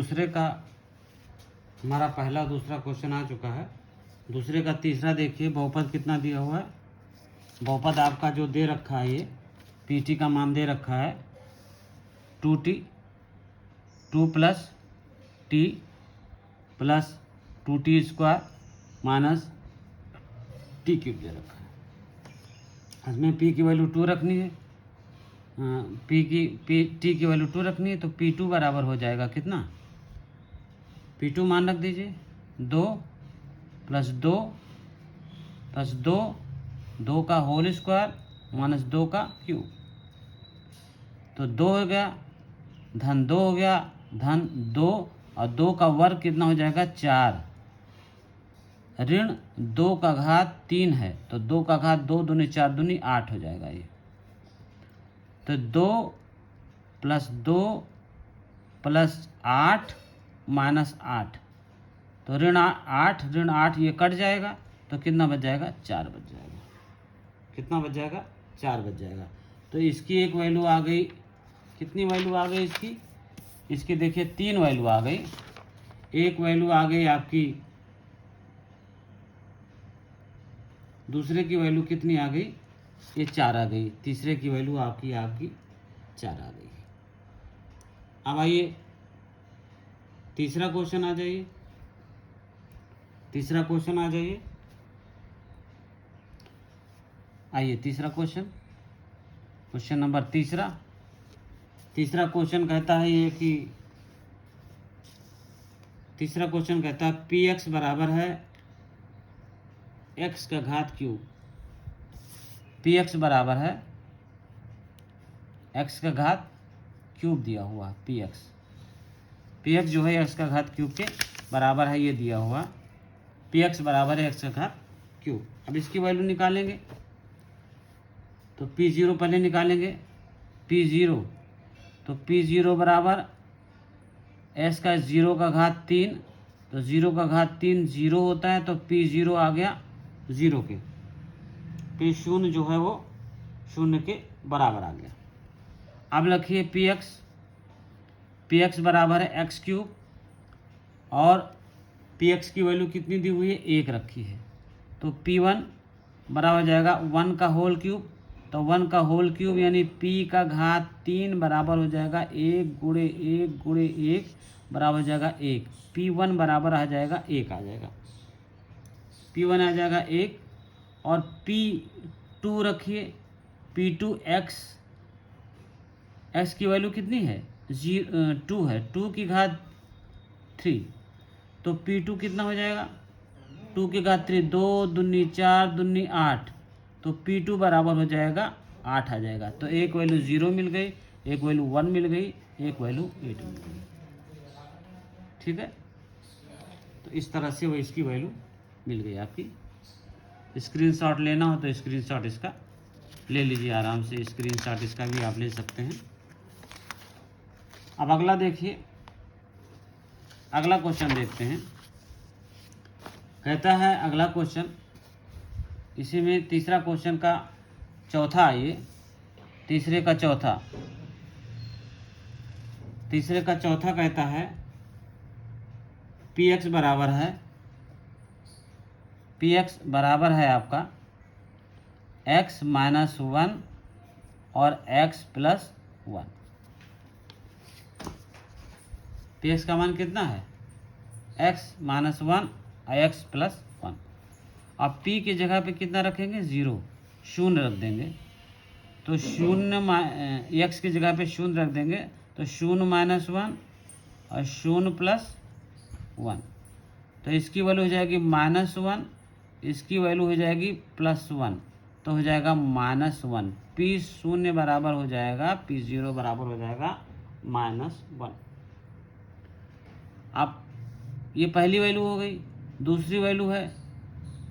दूसरे का हमारा पहला दूसरा क्वेश्चन आ चुका है। दूसरे का तीसरा देखिए, बहुपद कितना दिया हुआ है। बहुपद आपका जो दे रखा है, ये पी का मान दे रखा है 2t 2 plus T plus 2t square minus T cube दे रखा है। इसमें p की वैल्यू 2 रखनी है, टी की वैल्यू 2 रखनी है, तो p2 बराबर हो जाएगा कितना, p2 मान रख दीजिए 2 प्लस 2 प्लस 2, 2 का होल स्क्वायर माइनस 2 का क्यूब, तो 2 हो गया धन 2 हो गया धन 2, और 2 का वर्ग कितना हो जाएगा 4, ऋण 2 का घात 3 है, तो 2 का घात 2 दूनी 4 दूनी 8 हो जाएगा ये। तो 2 प्लस 2 प्लस 8 माइनस 8, तो ऋण 8 ये कट जाएगा, तो कितना बच जाएगा 4 बच जाएगा। कितना बच जाएगा 4 बच जाएगा। तो इसकी एक वैल्यू आ गई, कितनी वैल्यू आ गई इसकी, इसकी देखिए 3 वैल्यू आ गई। एक वैल्यू आ गई आपकी, दूसरे की वैल्यू कितनी आ गई, ये 4 आ गई। तीसरे की वैल्यू आपकी 4 आ गई। अब आइए तीसरा क्वेश्चन आ जाइए, तीसरा क्वेश्चन आ जाइए। आइए तीसरा क्वेश्चन, क्वेश्चन नंबर तीसरा क्वेश्चन कहता है ये कि तीसरा क्वेश्चन कहता है पी एक्स बराबर है एक्स का घात क्यूब। पी एक्स बराबर है एक्स का घात क्यूब दिया हुआ। पी एक्स जो है एक्स का घात क्यूब के बराबर है, ये दिया हुआ पी एक्स बराबर है एक्स का घात क्यूब। अब इसकी वैल्यू निकालेंगे, तो P0 पहले निकालेंगे, P0, तो P0 बराबर s का 0 का घात 3, तो 0 का घात 3 0 होता है, तो P0 आ गया 0 के, P0 जो है वो 0 के बराबर आ गया। अब लिखिए पी एक्स बराबर है एक्स क्यूब, और पी एक्स की वैल्यू कितनी दी हुई है 1 रखी है, तो P1 बराबर जाएगा 1 का होल क्यूब, तो 1 का होल क्यूब यानी p का घात 3 बराबर हो जाएगा 1 गुणे 1 गुणे 1 बराबर हो जाएगा 1। P1 बराबर आ जाएगा 1 आ जाएगा, P1 आ जाएगा 1, और P2 रखिए, P2 x की वैल्यू कितनी है 2 है, 2 की घात 3, तो P2 कितना हो जाएगा 2 की घात 3, 2 दूनी 4 दूनी 8, तो P2 बराबर हो जाएगा 8 आ जाएगा। तो एक वैल्यू 0 मिल गई, एक वैल्यू 1 मिल गई, एक वैल्यू 8 मिल गई। ठीक है, तो इस तरह से वो इसकी वैल्यू मिल गई आपकी। स्क्रीनशॉट लेना हो तो स्क्रीनशॉट इसका ले लीजिए आराम से, स्क्रीनशॉट इसका भी आप ले सकते हैं। अब अगला देखिए, अगला क्वेश्चन देखते हैं। कहता है अगला क्वेश्चन, इसी में तीसरा क्वेश्चन का चौथा, आइए तीसरे का चौथा कहता है पी एक्स बराबर है आपका x माइनस 1 और x प्लस 1। पी एक्स का मान कितना है x माइनस 1 और x प्लस 1। अब p की जगह पे कितना रखेंगे 0 रख देंगे, तो 0 x की जगह पे 0 रख देंगे, तो 0 माइनस 1 और 0 प्लस 1, तो इसकी वैल्यू हो जाएगी माइनस 1, इसकी वैल्यू हो जाएगी प्लस 1, तो हो जाएगा माइनस 1। P0 बराबर हो जाएगा, P0 बराबर हो जाएगा माइनस 1। अब ये पहली वैल्यू हो गई। दूसरी वैल्यू है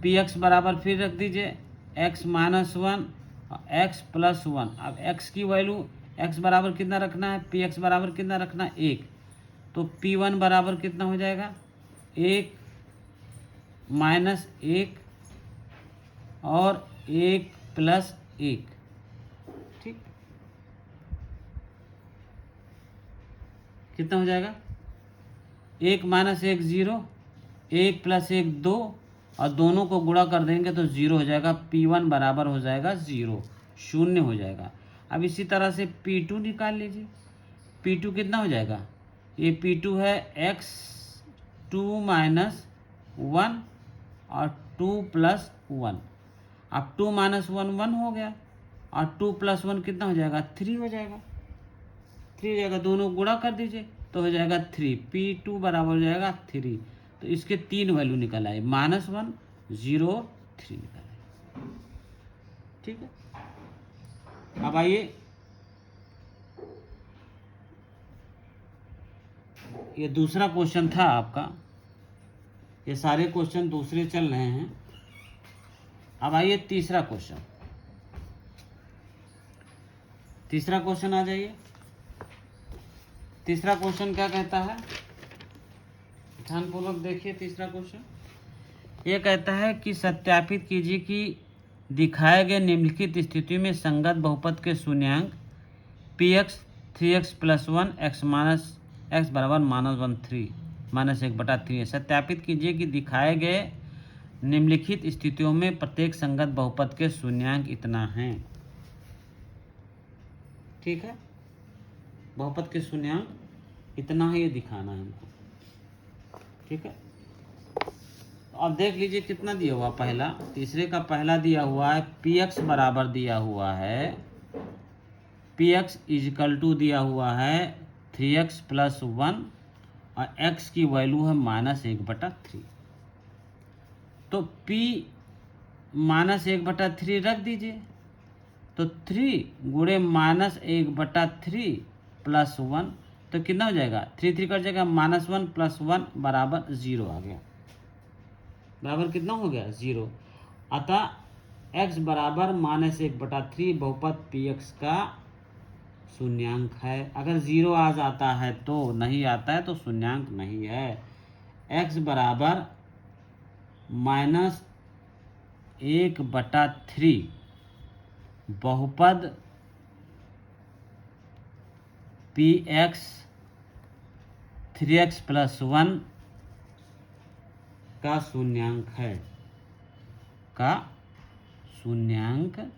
पी एक्स बराबर, फिर रख दीजिए x माइनस 1 और x प्लस 1। अब x की वैल्यू x बराबर कितना रखना है, पी एक्स बराबर कितना रखना है 1, तो P1 बराबर कितना हो जाएगा 1 माइनस 1 और 1 प्लस 1। ठीक, कितना हो जाएगा 1 माइनस 1 0, 1 प्लस 1 2, और दोनों को गुणा कर देंगे तो 0 हो जाएगा। P1 बराबर हो जाएगा 0, शून्य हो जाएगा। अब इसी तरह से P2 निकाल लीजिए। P2 कितना हो जाएगा? ये P2 है x2 माइनस 1 और 2 प्लस 1। अब 2 माइनस 1 1 हो गया, और 2 प्लस 1 कितना हो जाएगा? 3 हो जाएगा। 3 हो जाएगा, दोनों गुणा कर दीजिए तो हो जाएगा 3। P2 बराबर हो जाएगा 3। तो इसके 3 वैल्यू निकल आए, -1 0 3 निकल आए। ठीक है, अब आइए ये दूसरा क्वेश्चन था आपका। ये सारे क्वेश्चन दूसरे चल रहे हैं। अब आइए तीसरा क्वेश्चन। तीसरा क्वेश्चन आ जाइए। तीसरा क्वेश्चन क्या कहता है? ध्यानपूर्वक देखिए तीसरा क्वेश्चन। ये कहता है कि सत्यापित कीजिए कि दिखाए गए निम्नलिखित स्थिति में संगत बहुपद के शून्यांक px 3x + 1 x minus x बराबर -1/3 है। सत्यापित कीजिए कि दिखाए गए निम्नलिखित स्थितियों में प्रत्येक संगत बहुपद के शून्यांक इतना हैं। ठीक है, बहुपद के शून्यांक इतना है, ये दिखाना है हमको। ठीक है, तो अब देख लीजिए कितना दिया हुआ। पहला, तीसरे का पहला दिया हुआ है px बराबर दिया हुआ है, px = दिया हुआ है 3x + 1 और x की वैल्यू है -1/3। तो p -1/3 रख दीजिए, तो 3 गुणे -1/3 + 1, तो कितना हो जाएगा? 3 3 कट जाएगा, -1 + 1 बराबर 0 आ गया। बराबर कितना हो गया? 0। अतः x बराबर -1/3 बहुपद px का शून्यांक है। अगर 0 आ जाता है तो नहीं आता है तो शून्यांक नहीं है। x बराबर -1/3 बहुपद px 3x + 1 का शून्यांक है, का शून्यांक है।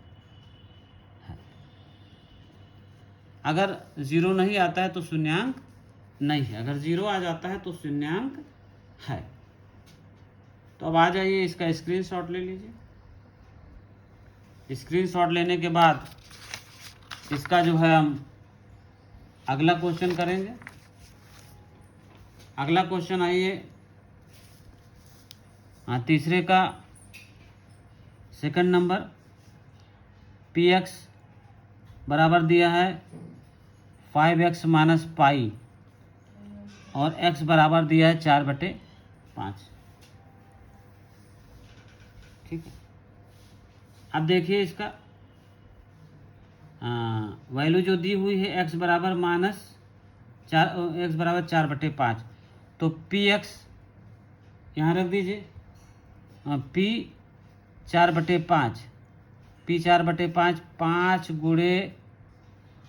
अगर 0 नहीं आता है तो शून्यांक नहीं है, अगर 0 आ जाता है तो शून्यांक है। तो अब आ जाइए, इसका स्क्रीनशॉट ले लीजिए। स्क्रीनशॉट लेने के बाद इसका जो है हम अगला क्वेश्चन करेंगे। अगला क्वेश्चन आइए, तीसरे का सेकंड नंबर। px बराबर दिया है 5x - पाई और x बराबर दिया है 4/5। ठीक है, अब देखिए इसका वैल्यू जो दी हुई है x बराबर -4/5, तो px यहाँ रख दीजिए, p 4/5, p 4/5, 5 गुणे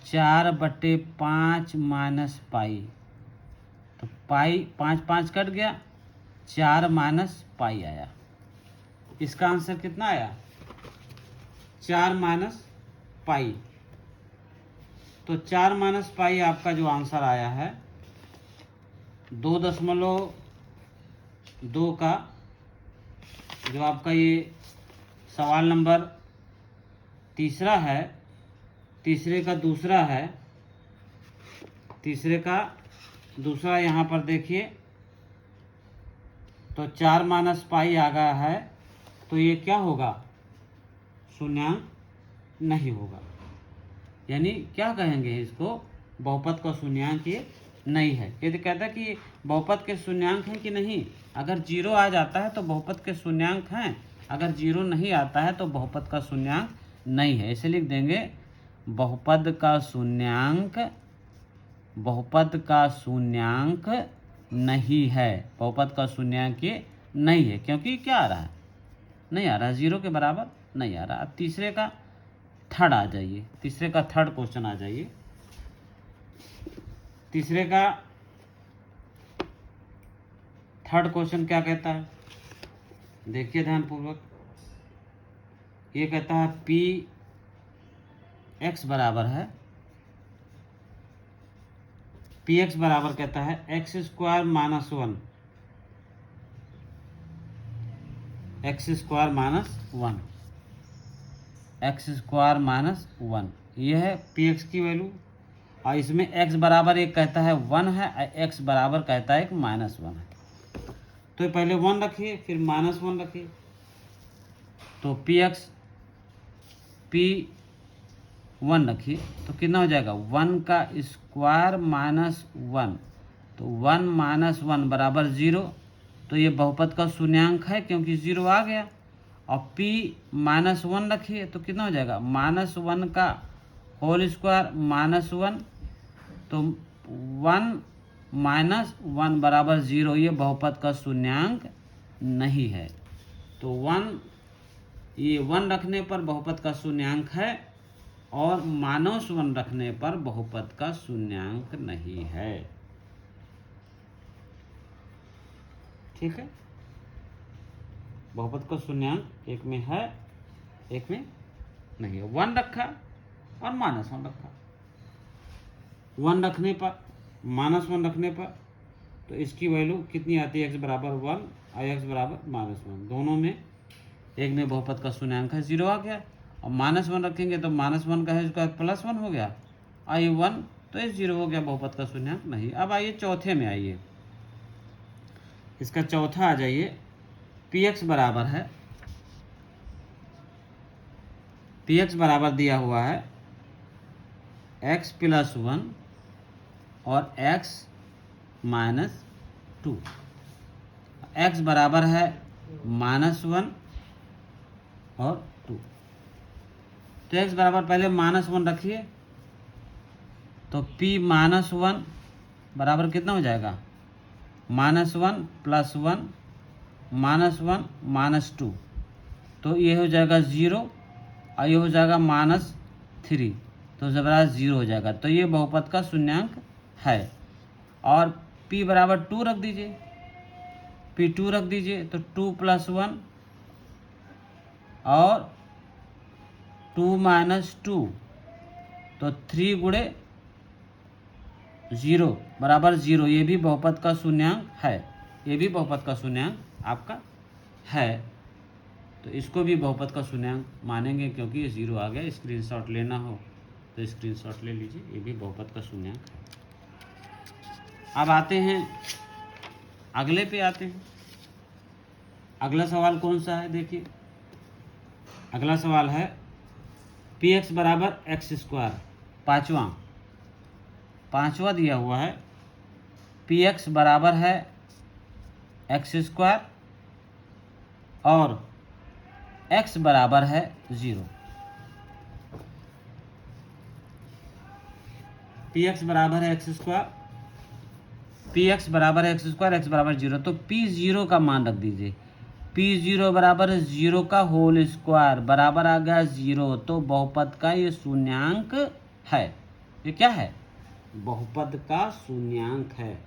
4/5 माइनस पाई, तो पाई 5 5 कट गया, 4 माइनस पाई आया। इसका आंसर कितना आया? 4 माइनस पाई। तो 4 माइनस पाई आपका जो आंसर आया है 2.2 का, जो आपका ये सवाल नंबर तीसरा है, तीसरे का दूसरा है, तीसरे का दूसरा यहाँ पर देखिए, तो 4 माइनस पाई आ गया है, तो ये क्या होगा? शून्यांक नहीं होगा। यानी क्या कहेंगे इसको? बहुपद का शून्यांक ये नहीं है। यदि कहता है कि बहुपद के शून्यांक हैं कि नहीं, अगर 0 आ जाता है तो बहुपद के शून्यांक हैं, अगर 0 नहीं आता है तो बहुपद का शून्यांक नहीं है। इसे लिख देंगे बहुपद का शून्यांक, बहुपद का शून्यांक नहीं है। बहुपद का शून्यांक ये नहीं है, क्योंकि क्या आ रहा है? नहीं आ रहा है, 0 के बराबर नहीं आ रहा। अब तीसरे का थर्ड आ जाइए, तीसरे का थर्ड क्वेश्चन आ जाइए। तीसरे का थर्ड क्वेश्चन क्या कहता है, देखिए ध्यानपूर्वक। ये कहता है पी एक्स बराबर है, पी एक्स बराबर कहता है x square minus one, x square minus one, x square minus one, यह है पी एक्स की वैल्यू। और इसमें एक्स बराबर एक कहता है वन है, एक्स बराबर कहता है एक माइनस वन है। तो पहले वन रखिए फिर माइनस वन रखिए, तो पी एक्स पी वन रखिए तो कितना हो जाएगा, वन का स्क्वायर माइनस वन, तो वन माइनस वन बराबर जीरो। तो ये बहुपद का शून्यांक है क्योंकि जीरो आ गया। और p माइनस वन रखिए तो कितना हो जाएगा, माइनस वन का होल स्क्वायर माइनस वन, तो वन माइनस वन बराबर जीरो, ये बहुपद का शून्यांक नहीं है। तो वन, ये वन रखने पर बहुपद का शून्यांक है और माइनस वन रखने पर बहुपद का शून्यांक नहीं है। ठीक है, बहुपद का शून्यांक एक में है एक में नहीं है। वन रखा और माइनस वन रखा, वन रखने पर माइनस वन रखने पर तो इसकी वैल्यू कितनी आती है, एक्स बराबर वन और एक्स बराबर माइनस वन, दोनों में एक में बहुपद का शून्यांक है, जीरो आ गया। और माइनस वन रखेंगे तो माइनस वन का है इसका प्लस वन हो गया, और ये वन तो ये जीरो हो गया, बहुपद का शून्यांक नहीं। अब आइए चौथे में, आइए इसका चौथा आ जाइए। पी एक्स बराबर है, पी एक्स बराबर दिया हुआ है एक्स प्लस वन और एक्स माइनस टू, एक्स बराबर है माइनस वन और टू। तो एक्स बराबर पहले माइनस वन रखिए, तो p माइनस वन बराबर कितना हो जाएगा, minus one plus one minus one minus two, तो ये हो जाएगा ज़ीरो और ये हो जाएगा माइनस थ्री, तो ज़बरा ज़ीरो हो जाएगा। तो ये बहुपद का शून्यांक है। और p बराबर टू रख दीजिए, p टू रख दीजिए, तो टू प्लस वन और टू माइनस टू, तो थ्री गुणे ज़ीरो बराबर ज़ीरो, ये भी बहुपद का शून्यांक है, ये भी बहुपद का शून्यांक आपका है। तो इसको भी बहुपद का शून्यांक मानेंगे क्योंकि ये ज़ीरो आ गया। स्क्रीनशॉट लेना हो तो स्क्रीनशॉट ले लीजिए, ये भी बहुपद का शून्यांक है। अब आते हैं अगले पे, आते हैं अगला सवाल कौन सा है, देखिए अगला सवाल है पी एक्स बराबर एक्स स्क्वायर, पाँचवा दिया हुआ है पी एक्स बराबर है एक्स स्क्वायर और एक्स बराबर है ज़ीरो। पी एक्स बराबर है एक्स स्क्वायर, पी एक्स बराबर है एक्स स्क्वायर, एक्स बराबर जीरो, तो पी जीरो का मान रख दीजिए, पी जीरो बराबर जीरो का होल स्क्वायर बराबर आ गया जीरो। तो बहुपद का ये शून्यांक है, ये क्या है, बहुपद का शून्यांक है,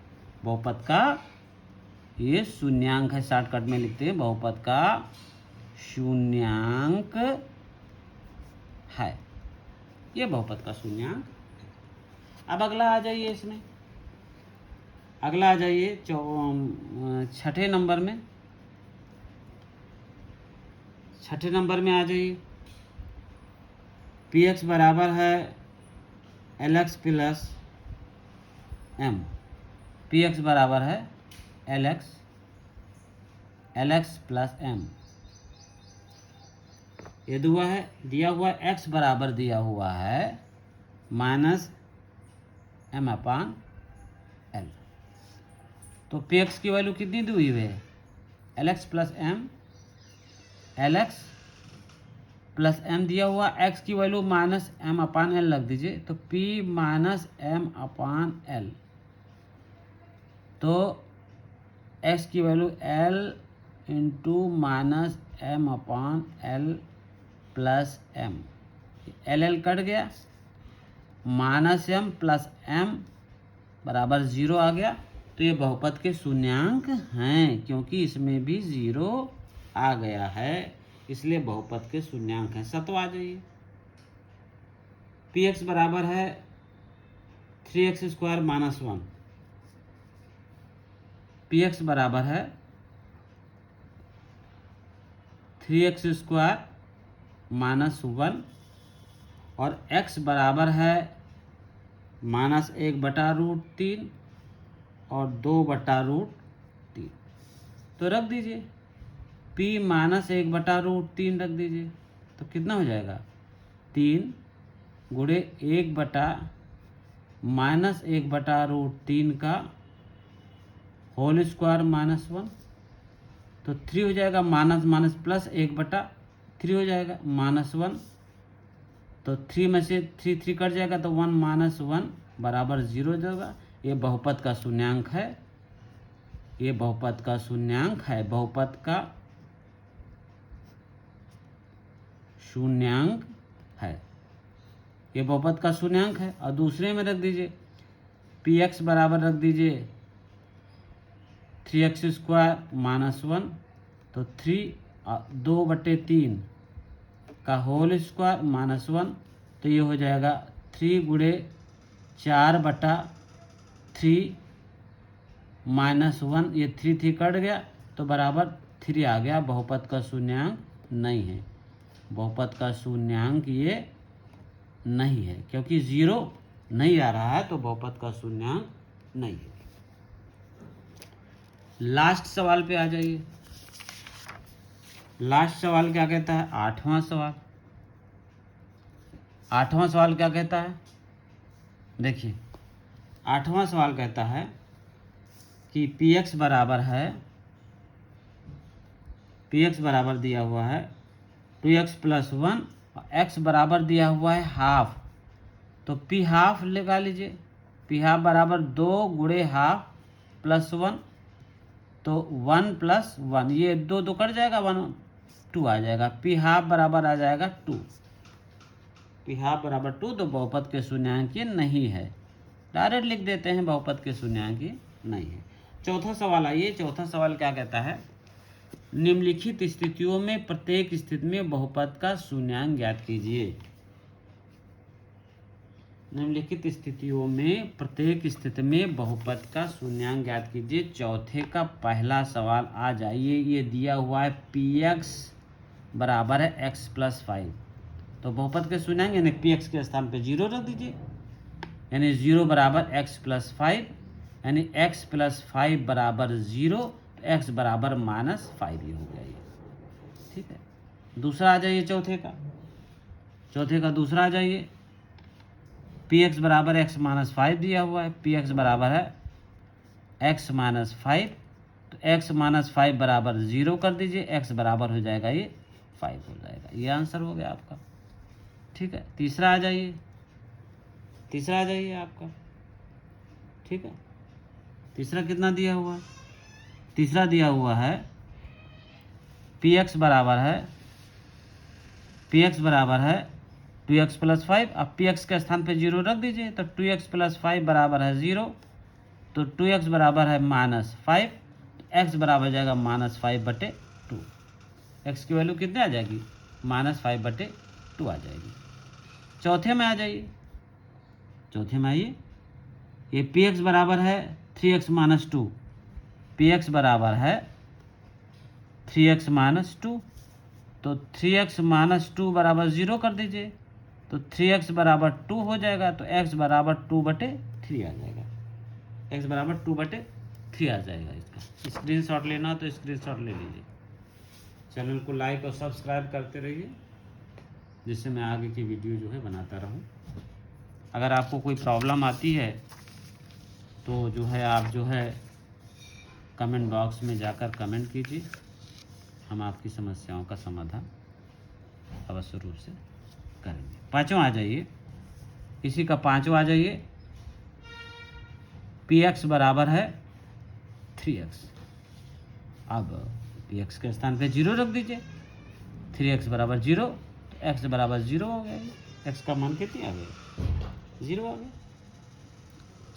बहुपद का ये शून्यांक है, शॉर्टकट में लिखते हैं बहुपद का शून्यांक है, ये बहुपद का शून्यांक। अब अगला आ जाइए, इसमें अगला आ जाइए छठे नंबर में, छठे नंबर में आ जाइए। पी एक्स बराबर है L x plus m, p x बराबर है एल एक्स प्लस एम, ये दिया हुआ एक्स बराबर दिया हुआ है माइनस एम अपान एल। तो पी एक्स की वैल्यू कितनी दी हुई है, L x plus M, L x plus M दिया हुआ, एक्स की value minus M upon L रख दीजिए, तो p minus M upon L, तो x की value l into minus M upon L plus M, L cut गया, minus M plus M बराबर ज़ीरो आ गया, तो ये बहुपद के शून्यांक हैं, क्योंकि इसमें भी 0 आ गया है, इसलिए बहुपद के शून्यांक हैं। सत्वा आ जाइए, px बराबर है 3x² - 1। px बराबर है 3x² - 1 और x बराबर है -1/√3 और 2/√3। तो रख दीजिए, p -1/√3 रख दीजिए, तो कितना हो जाएगा 3 गुणे 1/-1/√3 का होल स्क्वायर -1, तो 3 हो जाएगा, माइनस माइनस प्लस 1/3 हो जाएगा -1, तो 3 में से 3 कट जाएगा, तो 1 - 1 बराबर 0 हो जाएगा। ये बहुपद का शून्यांक है, ये बहुपद का शून्यांक है, बहुपद का शून्यांक है, ये बहुपद का शून्यांक है। और दूसरे में रख दीजिए, px बराबर रख दीजिए 3x² - 1, तो 2/3 का होल स्क्वायर -1, तो ये हो जाएगा 3 गुणे 4/3 -1, ये 3 कट गया, तो बराबर 3 आ गया। बहुपद का शून्यांक नहीं है, बहुपद का शून्यांक ये नहीं है, क्योंकि 0 नहीं आ रहा है, तो बहुपद का शून्यांक नहीं है। लास्ट सवाल पे आ जाइए। लास्ट सवाल क्या कहता है? 8वां सवाल। 8वां सवाल क्या कहता है? देखिए, 8वां सवाल कहता है कि px बराबर है, px बराबर दिया हुआ है 2x + 1 और x बराबर दिया हुआ है हाफ, तो p हाफ लगा लीजिए। p हाफ बराबर 2 गुणे हाफ + 1, तो 1 + 1, ये 2 कट जाएगा, 1 2 आ जाएगा। p हाफ बराबर आ जाएगा 2, p हाफ बराबर 2, तो बहुपद के शून्यांक ये नहीं है। डायरेक्ट लिख देते हैं, बहुपद के शून्यांक ये नहीं है। चौथा सवाल आइए। चौथा सवाल क्या कहता है? निम्नलिखित स्थितियों में प्रत्येक स्थिति में बहुपद का शून्यांक ज्ञात कीजिए। निम्नलिखित स्थितियों में प्रत्येक स्थिति में बहुपद का शून्यांक ज्ञात कीजिए। चौथे का पहला सवाल आ जाइए। ये दिया हुआ है px बराबर है x + 5, तो बहुपद के शून्यांक यानी px के स्थान पे 0 रख दीजिए, यानी 0 बराबर x + 5, यानी x + 5 बराबर 0, तो x बराबर -5 ये हो गया ये। ठीक है, दूसरा आ जाइए चौथे का। चौथे का दूसरा आ जाइए। px बराबर x - 5 दिया हुआ है, px बराबर है x - 5, तो x - 5 बराबर 0 कर दीजिए, x बराबर हो जाएगा ये 5 हो जाएगा। ये आंसर हो गया आपका। ठीक है, तीसरा आ जाइए। तीसरा आ जाइए आपका। ठीक है, तीसरा कितना दिया हुआ है? तीसरा दिया हुआ है px बराबर है 2x + 5, अब px के स्थान पे 0 रख दीजिए, तो 2x + 5 बराबर है 0, तो 2x बराबर है -5, तो x बराबर जाएगा -5/2। x की वैल्यू कितने आ जाएगी? -5/2 आ जाएगी। चौथे में आ जाइए। चौथे में आइए। ये px बराबर है 3x - 2, px बराबर है 3x - 2, तो 3x - 2 बराबर 0 कर दीजिए, तो 3x बराबर 2 हो जाएगा, तो x बराबर 2/3 आ जाएगा। x बराबर 2/3 आ जाएगा। इसका स्क्रीनशॉट लेना तो स्क्रीनशॉट ले लीजिए। चैनल को लाइक और सब्सक्राइब करते रहिए, जिससे मैं आगे की वीडियो जो है बनाता रहूं। अगर आपको कोई प्रॉब्लम आती है तो जो है आप जो है कमेंट बॉक्स में जाकर कमेंट कीजिए, हम आपकी समस्याओं का समाधान अवश्य रूप से करेंगे। पाँचवां आ जाइए। इसी का पाँचवां आ जाइए। px बराबर है 3x, अब px के स्थान पे 0 रख दीजिए, 3x बराबर 0, तो x बराबर 0 हो गया। x का मान कितनी आ गई? 0 आ गया।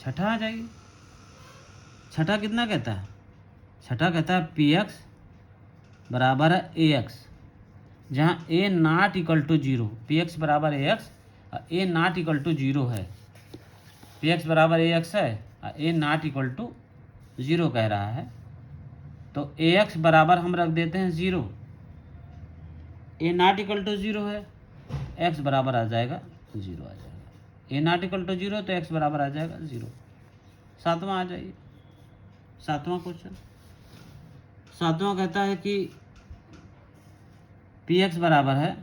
छठा आ जाइए। छठा कितना कहता है? छठा कहता है पी एक्स बराबर है ए एक्स, जहाँ A not equal to zero, P x बराबर ए एक्स और A not equal to zero है। पी एक्स बराबर ए एक्स है और A not equal to zero कह रहा है, तो ए एक्स बराबर हम रख देते हैं zero, a not equal to zero है, एक्स बराबर आ जाएगा जीरो आ जाएगा। A not equal to zero तो एक्स बराबर आ जाएगा जीरो। सातवां आ जाइए, सातवां क्वेश्चन। सातवां कहता है कि पी एक्स बराबर है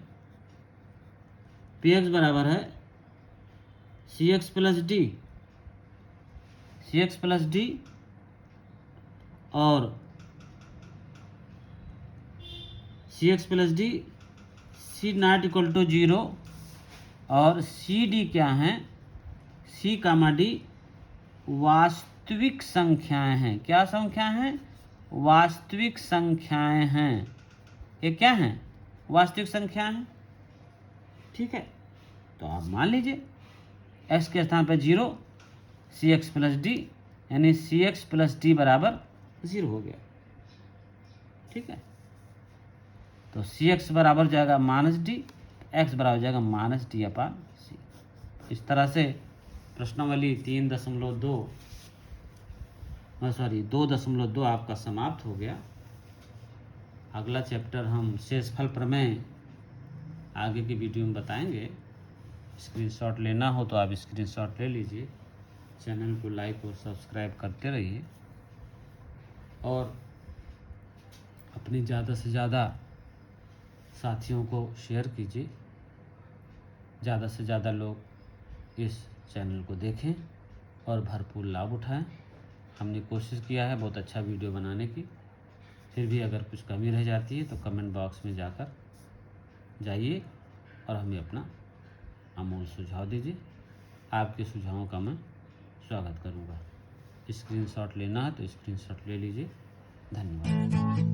C X plus D, C X plus D और C X plus D C not equal to zero, और सी डी क्या है? सी कामा डी वास्तविक संख्याएं हैं। क्या संख्याएं हैं? वास्तविक संख्याएं हैं। ये क्या हैं? वास्तविक संख्याएं हैं। ठीक है, तो आप मान लीजिए एक्स के स्थान पर जीरो, सी एक्स प्लस डी, यानी सी एक्स प्लस डी बराबर जीरो हो गया। ठीक है, तो सी एक्स बराबर जाएगा माइनस डी, एक्स बराबर हो जाएगा माइनस डी अपान सी। इस तरह से प्रश्नावली 2.2 आपका समाप्त हो गया। अगला चैप्टर हम शेषफल प्रमेय आगे की वीडियो में बताएंगे। स्क्रीनशॉट लेना हो तो आप स्क्रीनशॉट ले लीजिए। चैनल को लाइक और सब्सक्राइब करते रहिए और अपनी ज़्यादा से ज़्यादा साथियों को शेयर कीजिए, ज़्यादा से ज़्यादा लोग इस चैनल को देखें और भरपूर लाभ उठाएं। हमने कोशिश किया है बहुत अच्छा वीडियो बनाने की, फिर भी अगर कुछ कमी रह जाती है तो कमेंट बॉक्स में जाकर जाइए और हमें अपना अमूल्य सुझाव दीजिए। आपके सुझावों का मैं स्वागत करूंगा। स्क्रीनशॉट लेना है तो स्क्रीनशॉट ले लीजिए। धन्यवाद।